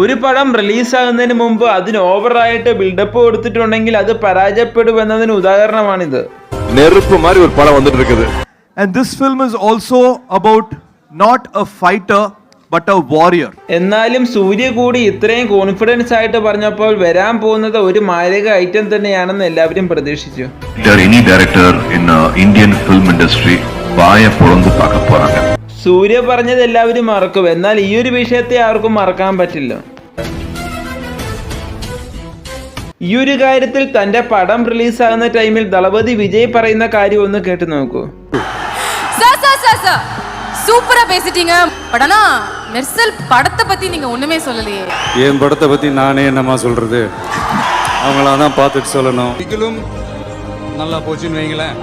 ഒരു പടം റിലീസാകുന്നതിന് മുമ്പ് അതിന് ഓവറായിട്ട് ബിൽഡപ്പ് കൊടുത്തിട്ടുണ്ടെങ്കിൽ അത് പരാജയപ്പെടുമെന്നതിന് ഉദാഹരണമാണിത്. And this film is also about not a fighter but a warrior. എന്നാലും സൂര്യ കൂടി ഇത്രയും കോൺഫിഡൻസ് ആയിട്ട് പറഞ്ഞപ്പോൾ വരാൻ പോകുന്നത് ഒരു മാരക ഐറ്റം തന്നെയാണെന്ന് എല്ലാവരും പ്രതീക്ഷിച്ചു. Any director in Indian film industry വായ പൊളന്ന് பார்க்க போறாங்க. സൂര്യ പറഞ്ഞത് എല്ലാവരും മറക്കും, എന്നാൽ ഈ ഒരു വിഷയത്തെ ആർക്കും മറക്കാൻ പറ്റില്ല. ഈ ഒരു കാര്യത്തിൽ തന്റെ പടം റിലീസാകുന്ന ടൈമിൽ ദളപതി വിജയ് പറയുന്ന കാര്യം ഒന്ന് കേട്ടു നോക്കൂ. சூப்பரா பேசிட்டீங்க. படனா மெர்சல் படத்தை பத்தி நீங்க ஒண்ணுமே சொல்லலையே. என் படத்தை பத்தி நானே என்னமா சொல்றது, அவங்கள தான் பார்த்துட்டு சொல்லணும். நல்லா போச்சுன்னு வைங்களேன்.